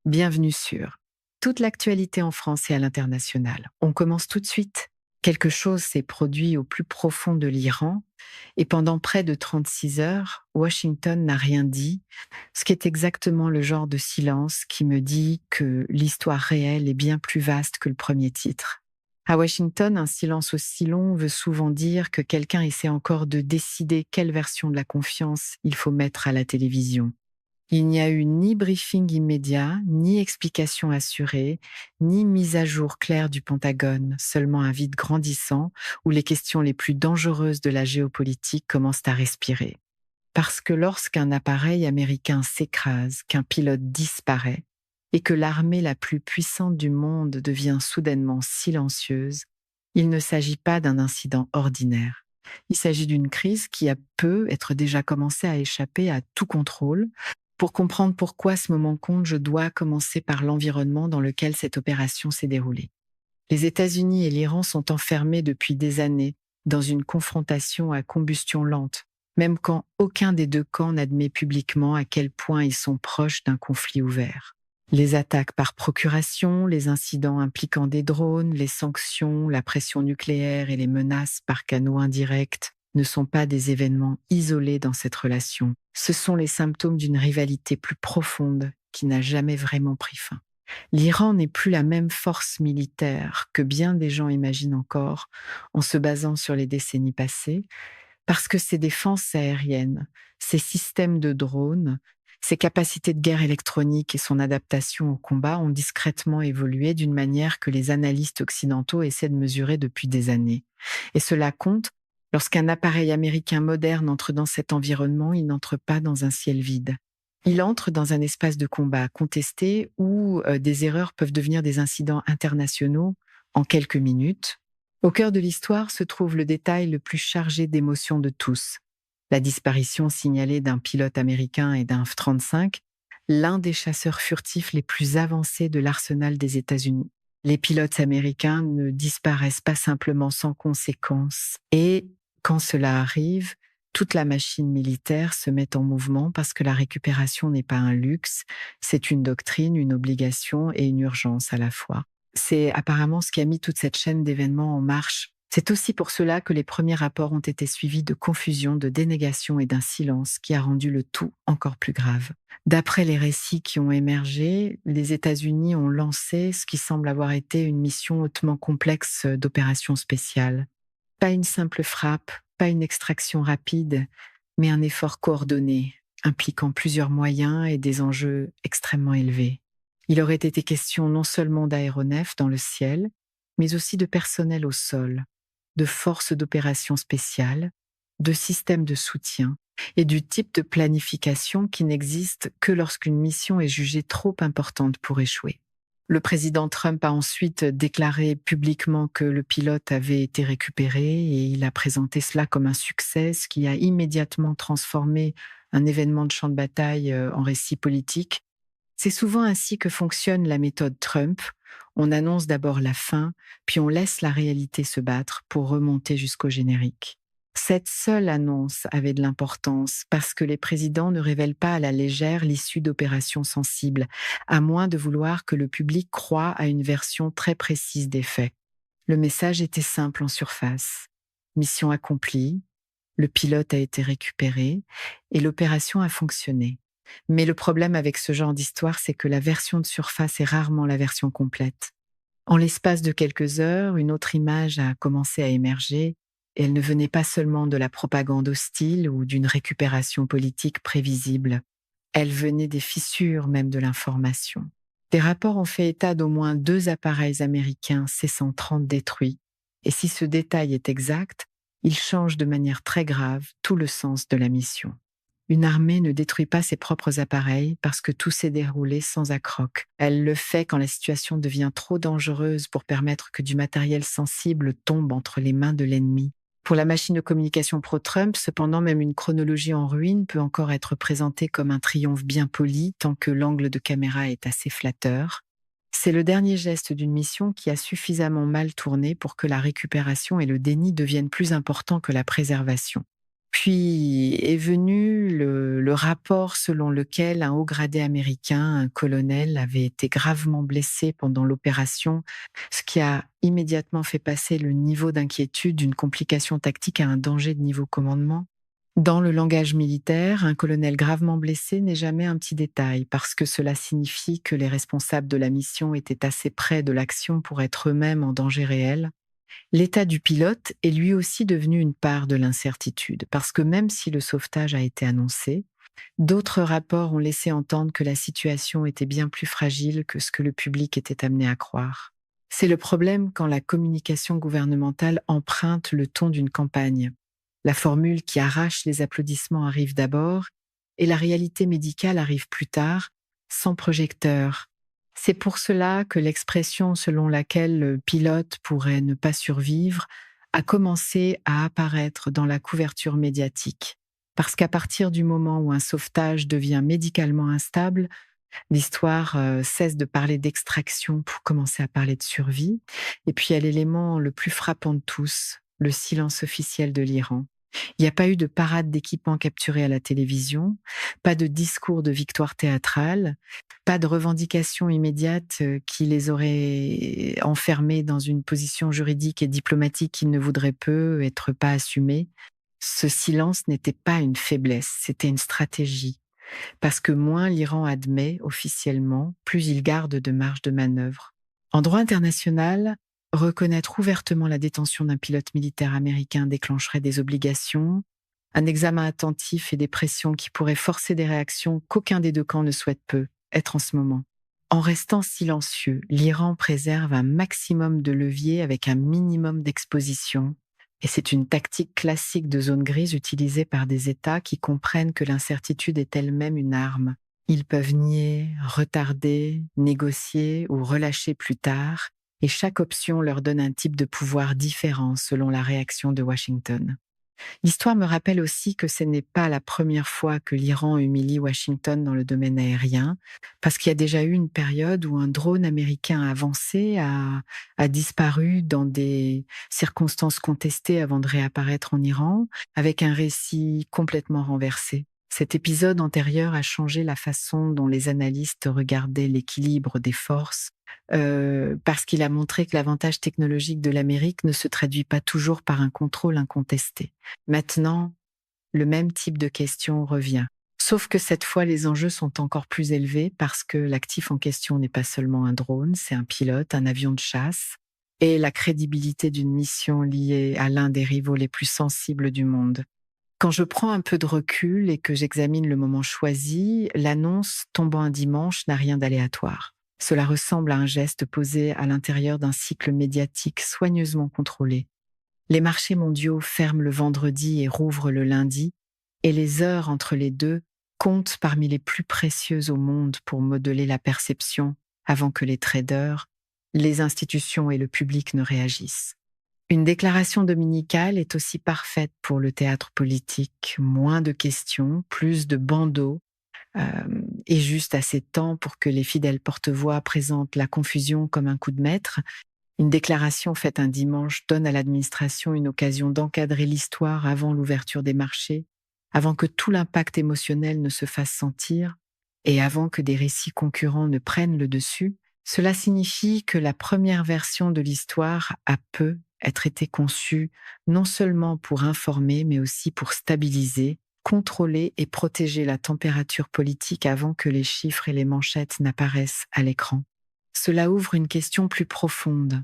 Bienvenue sur toute l'actualité en France et à l'international. On commence tout de suite. Quelque chose s'est produit au plus profond de l'Iran et pendant près de 36 heures, Washington n'a rien dit, ce qui est exactement le genre de silence qui me dit que l'histoire réelle est bien plus vaste que le premier titre. À Washington, un silence aussi long veut souvent dire que quelqu'un essaie encore de décider quelle version de la confiance il faut mettre à la télévision. Il n'y a eu ni briefing immédiat, ni explication assurée, ni mise à jour claire du Pentagone, seulement un vide grandissant où les questions les plus dangereuses de la géopolitique commencent à respirer. Parce que lorsqu'un appareil américain s'écrase, qu'un pilote disparaît, et que l'armée la plus puissante du monde devient soudainement silencieuse, il ne s'agit pas d'un incident ordinaire. Il s'agit d'une crise qui a peut être déjà commencé à échapper à tout contrôle. Pour comprendre pourquoi ce moment compte, je dois commencer par l'environnement dans lequel cette opération s'est déroulée. Les États-Unis et l'Iran sont enfermés depuis des années dans une confrontation à combustion lente, même quand aucun des deux camps n'admet publiquement à quel point ils sont proches d'un conflit ouvert. Les attaques par procuration, les incidents impliquant des drones, les sanctions, la pression nucléaire et les menaces par canaux indirects ne sont pas des événements isolés dans cette relation. Ce sont les symptômes d'une rivalité plus profonde qui n'a jamais vraiment pris fin. L'Iran n'est plus la même force militaire que bien des gens imaginent encore en se basant sur les décennies passées, parce que ses défenses aériennes, ses systèmes de drones, ses capacités de guerre électronique et son adaptation au combat ont discrètement évolué d'une manière que les analystes occidentaux essaient de mesurer depuis des années. Et cela compte. Lorsqu'un appareil américain moderne entre dans cet environnement, il n'entre pas dans un ciel vide. Il entre dans un espace de combat contesté où des erreurs peuvent devenir des incidents internationaux en quelques minutes. Au cœur de l'histoire se trouve le détail le plus chargé d'émotions de tous. La disparition signalée d'un pilote américain et d'un F-35, l'un des chasseurs furtifs les plus avancés de l'arsenal des États-Unis. Les pilotes américains ne disparaissent pas simplement sans conséquence. Et quand cela arrive, toute la machine militaire se met en mouvement parce que la récupération n'est pas un luxe, c'est une doctrine, une obligation et une urgence à la fois. C'est apparemment ce qui a mis toute cette chaîne d'événements en marche. C'est aussi pour cela que les premiers rapports ont été suivis de confusion, de dénégation et d'un silence qui a rendu le tout encore plus grave. D'après les récits qui ont émergé, les États-Unis ont lancé ce qui semble avoir été une mission hautement complexe d'opération spéciale. Pas une simple frappe, pas une extraction rapide, mais un effort coordonné, impliquant plusieurs moyens et des enjeux extrêmement élevés. Il aurait été question non seulement d'aéronefs dans le ciel, mais aussi de personnel au sol, de forces d'opération spéciales, de systèmes de soutien et du type de planification qui n'existe que lorsqu'une mission est jugée trop importante pour échouer. Le président Trump a ensuite déclaré publiquement que le pilote avait été récupéré et il a présenté cela comme un succès, ce qui a immédiatement transformé un événement de champ de bataille en récit politique. C'est souvent ainsi que fonctionne la méthode Trump. On annonce d'abord la fin, puis on laisse la réalité se battre pour remonter jusqu'au générique. Cette seule annonce avait de l'importance parce que les présidents ne révèlent pas à la légère l'issue d'opérations sensibles, à moins de vouloir que le public croie à une version très précise des faits. Le message était simple en surface. Mission accomplie, le pilote a été récupéré et l'opération a fonctionné. Mais le problème avec ce genre d'histoire, c'est que la version de surface est rarement la version complète. En l'espace de quelques heures, une autre image a commencé à émerger. Et elle ne venait pas seulement de la propagande hostile ou d'une récupération politique prévisible. Elle venait des fissures même de l'information. Des rapports ont fait état d'au moins 2 appareils américains C-130 détruits. Et si ce détail est exact, il change de manière très grave tout le sens de la mission. Une armée ne détruit pas ses propres appareils parce que tout s'est déroulé sans accroc. Elle le fait quand la situation devient trop dangereuse pour permettre que du matériel sensible tombe entre les mains de l'ennemi. Pour la machine de communication pro-Trump, cependant, même une chronologie en ruine peut encore être présentée comme un triomphe bien poli tant que l'angle de caméra est assez flatteur. C'est le dernier geste d'une mission qui a suffisamment mal tourné pour que la récupération et le déni deviennent plus importants que la préservation. Puis est venu le rapport selon lequel un haut gradé américain, un colonel, avait été gravement blessé pendant l'opération, ce qui a immédiatement fait passer le niveau d'inquiétude d'une complication tactique à un danger de niveau commandement. Dans le langage militaire, un colonel gravement blessé n'est jamais un petit détail, parce que cela signifie que les responsables de la mission étaient assez près de l'action pour être eux-mêmes en danger réel. L'état du pilote est lui aussi devenu une part de l'incertitude, parce que même si le sauvetage a été annoncé, d'autres rapports ont laissé entendre que la situation était bien plus fragile que ce que le public était amené à croire. C'est le problème quand la communication gouvernementale emprunte le ton d'une campagne. La formule qui arrache les applaudissements arrive d'abord et la réalité médicale arrive plus tard, sans projecteur. C'est pour cela que l'expression selon laquelle le pilote pourrait ne pas survivre a commencé à apparaître dans la couverture médiatique. Parce qu'à partir du moment où un sauvetage devient médicalement instable, l'histoire cesse de parler d'extraction pour commencer à parler de survie. Et puis il y a l'élément le plus frappant de tous, le silence officiel de l'Iran. Il n'y a pas eu de parade d'équipements capturés à la télévision, pas de discours de victoire théâtrale, pas de revendications immédiates qui les auraient enfermés dans une position juridique et diplomatique qu'ils ne voudraient peu être pas assumée. Ce silence n'était pas une faiblesse, c'était une stratégie. Parce que moins l'Iran admet officiellement, plus il garde de marge de manœuvre. En droit international, reconnaître ouvertement la détention d'un pilote militaire américain déclencherait des obligations, un examen attentif et des pressions qui pourraient forcer des réactions qu'aucun des deux camps ne souhaite peu être en ce moment. En restant silencieux, l'Iran préserve un maximum de leviers avec un minimum d'exposition. Et c'est une tactique classique de zone grise utilisée par des États qui comprennent que l'incertitude est elle-même une arme. Ils peuvent nier, retarder, négocier ou relâcher plus tard, et chaque option leur donne un type de pouvoir différent selon la réaction de Washington. L'histoire me rappelle aussi que ce n'est pas la première fois que l'Iran humilie Washington dans le domaine aérien, parce qu'il y a déjà eu une période où un drone américain avancé a disparu dans des circonstances contestées avant de réapparaître en Iran, avec un récit complètement renversé. Cet épisode antérieur a changé la façon dont les analystes regardaient l'équilibre des forces, parce qu'il a montré que l'avantage technologique de l'Amérique ne se traduit pas toujours par un contrôle incontesté. Maintenant, le même type de question revient. Sauf que cette fois, les enjeux sont encore plus élevés parce que l'actif en question n'est pas seulement un drone, c'est un pilote, un avion de chasse, et la crédibilité d'une mission liée à l'un des rivaux les plus sensibles du monde. Quand je prends un peu de recul et que j'examine le moment choisi, l'annonce tombant un dimanche n'a rien d'aléatoire. Cela ressemble à un geste posé à l'intérieur d'un cycle médiatique soigneusement contrôlé. Les marchés mondiaux ferment le vendredi et rouvrent le lundi, et les heures entre les deux comptent parmi les plus précieuses au monde pour modeler la perception avant que les traders, les institutions et le public ne réagissent. Une déclaration dominicale est aussi parfaite pour le théâtre politique. Moins de questions, plus de bandeaux, et juste assez de temps pour que les fidèles porte-voix présentent la confusion comme un coup de maître. Une déclaration faite un dimanche donne à l'administration une occasion d'encadrer l'histoire avant l'ouverture des marchés, avant que tout l'impact émotionnel ne se fasse sentir et avant que des récits concurrents ne prennent le dessus. Cela signifie que la première version de l'histoire a peu être été conçue non seulement pour informer, mais aussi pour stabiliser, contrôler et protéger la température politique avant que les chiffres et les manchettes n'apparaissent à l'écran. Cela ouvre une question plus profonde.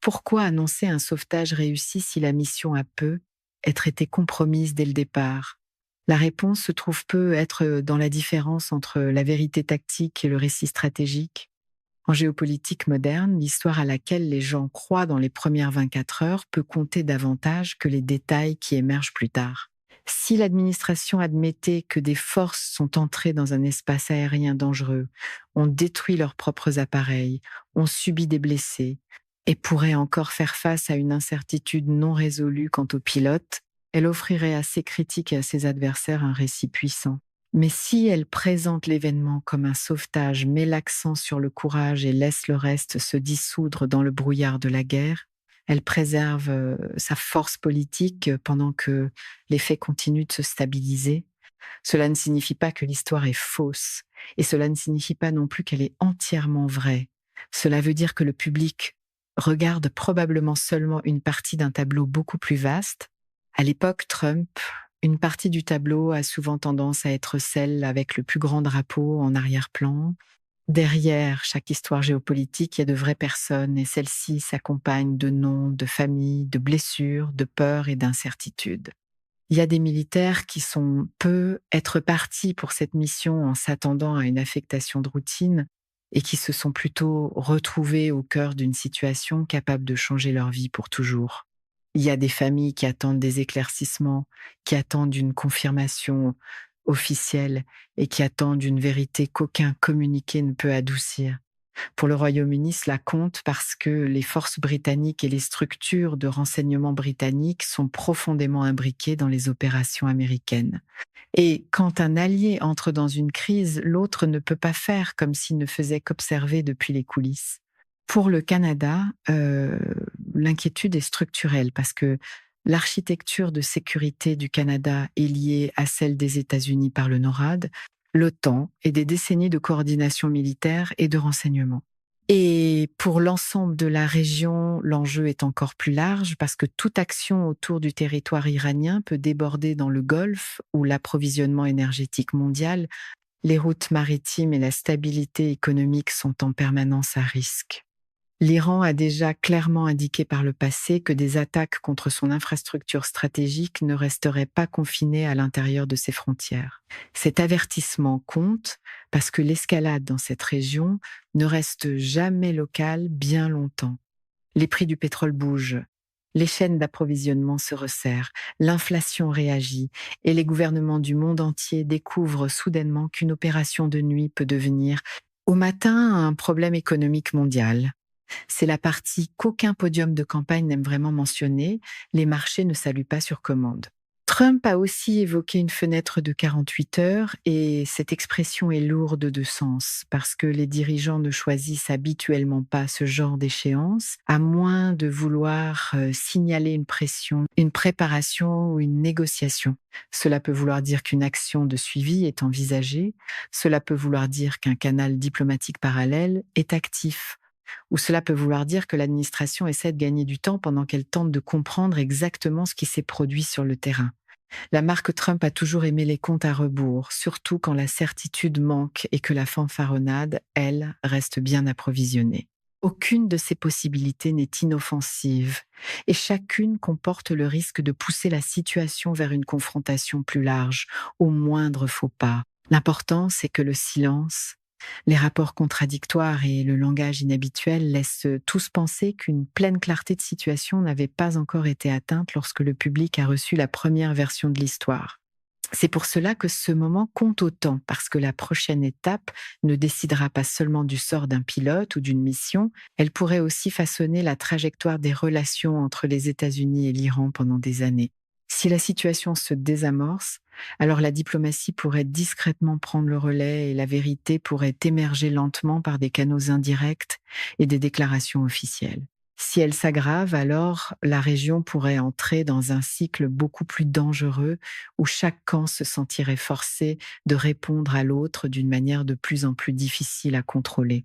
Pourquoi annoncer un sauvetage réussi si la mission a peu être été compromise dès le départ? La réponse se trouve peut être dans la différence entre la vérité tactique et le récit stratégique. En géopolitique moderne, l'histoire à laquelle les gens croient dans les premières 24 heures peut compter davantage que les détails qui émergent plus tard. Si l'administration admettait que des forces sont entrées dans un espace aérien dangereux, ont détruit leurs propres appareils, ont subi des blessés, et pourrait encore faire face à une incertitude non résolue quant au pilote, elle offrirait à ses critiques et à ses adversaires un récit puissant. Mais si elle présente l'événement comme un sauvetage, met l'accent sur le courage et laisse le reste se dissoudre dans le brouillard de la guerre, Elle préserve sa force politique pendant que les faits continuent de se stabiliser. Cela ne signifie pas que l'histoire est fausse et cela ne signifie pas non plus qu'elle est entièrement vraie. Cela veut dire que le public regarde probablement seulement une partie d'un tableau beaucoup plus vaste. À l'époque Trump, une partie du tableau a souvent tendance à être celle avec le plus grand drapeau en arrière-plan. Derrière chaque histoire géopolitique, il y a de vraies personnes et celles-ci s'accompagnent de noms, de familles, de blessures, de peurs et d'incertitudes. Il y a des militaires qui peu être partis pour cette mission en s'attendant à une affectation de routine et qui se sont plutôt retrouvés au cœur d'une situation capable de changer leur vie pour toujours. Il y a des familles qui attendent des éclaircissements, qui attendent une confirmation officielle et qui attendent une vérité qu'aucun communiqué ne peut adoucir. Pour le Royaume-Uni, cela compte parce que les forces britanniques et les structures de renseignement britanniques sont profondément imbriquées dans les opérations américaines. Et quand un allié entre dans une crise, l'autre ne peut pas faire comme s'il ne faisait qu'observer depuis les coulisses. Pour le Canada, l'inquiétude est structurelle parce que l'architecture de sécurité du Canada est liée à celle des États-Unis par le NORAD, l'OTAN et des décennies de coordination militaire et de renseignement. Et pour l'ensemble de la région, l'enjeu est encore plus large parce que toute action autour du territoire iranien peut déborder dans le Golfe où l'approvisionnement énergétique mondial, les routes maritimes et la stabilité économique sont en permanence à risque. L'Iran a déjà clairement indiqué par le passé que des attaques contre son infrastructure stratégique ne resteraient pas confinées à l'intérieur de ses frontières. Cet avertissement compte parce que l'escalade dans cette région ne reste jamais locale bien longtemps. Les prix du pétrole bougent, les chaînes d'approvisionnement se resserrent, l'inflation réagit et les gouvernements du monde entier découvrent soudainement qu'une opération de nuit peut devenir, au matin, un problème économique mondial. C'est la partie qu'aucun podium de campagne n'aime vraiment mentionner. Les marchés ne saluent pas sur commande. Trump a aussi évoqué une fenêtre de 48 heures et cette expression est lourde de sens parce que les dirigeants ne choisissent habituellement pas ce genre d'échéance à moins de vouloir signaler une pression, une préparation ou une négociation. Cela peut vouloir dire qu'une action de suivi est envisagée, cela peut vouloir dire qu'un canal diplomatique parallèle est actif, ou cela peut vouloir dire que l'administration essaie de gagner du temps pendant qu'elle tente de comprendre exactement ce qui s'est produit sur le terrain. La marque Trump a toujours aimé les comptes à rebours, surtout quand la certitude manque et que la fanfaronnade, elle, reste bien approvisionnée. Aucune de ces possibilités n'est inoffensive et chacune comporte le risque de pousser la situation vers une confrontation plus large, au moindre faux pas. L'important, c'est que le silence, les rapports contradictoires et le langage inhabituel laissent tous penser qu'une pleine clarté de situation n'avait pas encore été atteinte lorsque le public a reçu la première version de l'histoire. C'est pour cela que ce moment compte autant, parce que la prochaine étape ne décidera pas seulement du sort d'un pilote ou d'une mission, elle pourrait aussi façonner la trajectoire des relations entre les États-Unis et l'Iran pendant des années. Si la situation se désamorce, alors la diplomatie pourrait discrètement prendre le relais et la vérité pourrait émerger lentement par des canaux indirects et des déclarations officielles. Si elle s'aggrave, alors la région pourrait entrer dans un cycle beaucoup plus dangereux où chaque camp se sentirait forcé de répondre à l'autre d'une manière de plus en plus difficile à contrôler.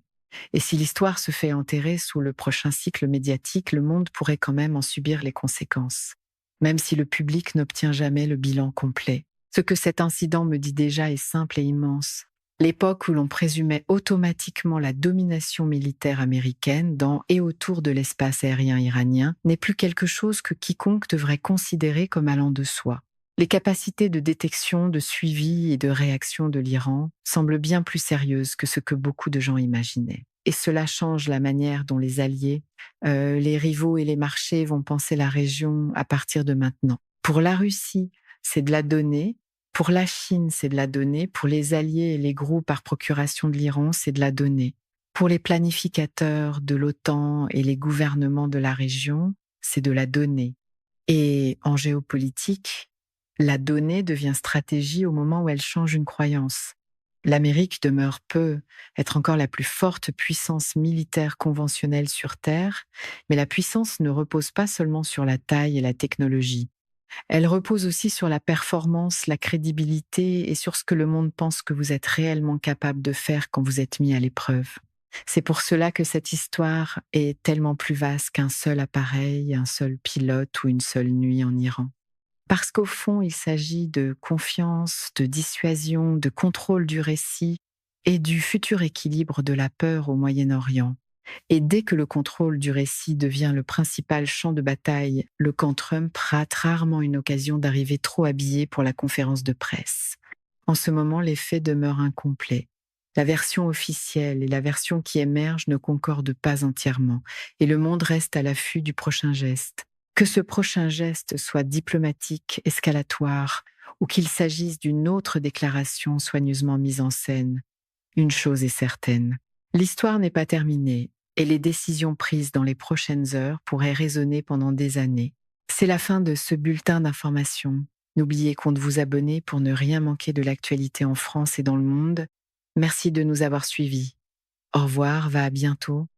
Et si l'histoire se fait enterrer sous le prochain cycle médiatique, le monde pourrait quand même en subir les conséquences, même si le public n'obtient jamais le bilan complet. Ce que cet incident me dit déjà est simple et immense. L'époque où l'on présumait automatiquement la domination militaire américaine dans et autour de l'espace aérien iranien n'est plus quelque chose que quiconque devrait considérer comme allant de soi. Les capacités de détection, de suivi et de réaction de l'Iran semblent bien plus sérieuses que ce que beaucoup de gens imaginaient. Et cela change la manière dont les alliés, les rivaux et les marchés vont penser la région à partir de maintenant. Pour la Russie, c'est de la donnée. Pour la Chine, c'est de la donnée. Pour les alliés et les groupes par procuration de l'Iran, c'est de la donnée. Pour les planificateurs de l'OTAN et les gouvernements de la région, c'est de la donnée. Et en géopolitique, la donnée devient stratégie au moment où elle change une croyance. L'Amérique demeure peut être encore la plus forte puissance militaire conventionnelle sur Terre, mais la puissance ne repose pas seulement sur la taille et la technologie. Elle repose aussi sur la performance, la crédibilité et sur ce que le monde pense que vous êtes réellement capable de faire quand vous êtes mis à l'épreuve. C'est pour cela que cette histoire est tellement plus vaste qu'un seul appareil, un seul pilote ou une seule nuit en Iran. Parce qu'au fond, il s'agit de confiance, de dissuasion, de contrôle du récit et du futur équilibre de la peur au Moyen-Orient. Et dès que le contrôle du récit devient le principal champ de bataille, le camp Trump rate rarement une occasion d'arriver trop habillé pour la conférence de presse. En ce moment, les faits demeurent incomplets. La version officielle et la version qui émerge ne concordent pas entièrement, et le monde reste à l'affût du prochain geste. Que ce prochain geste soit diplomatique, escalatoire, ou qu'il s'agisse d'une autre déclaration soigneusement mise en scène, une chose est certaine, l'histoire n'est pas terminée et les décisions prises dans les prochaines heures pourraient résonner pendant des années. C'est la fin de ce bulletin d'information. N'oubliez pas de vous abonner pour ne rien manquer de l'actualité en France et dans le monde. Merci de nous avoir suivis. Au revoir, à bientôt.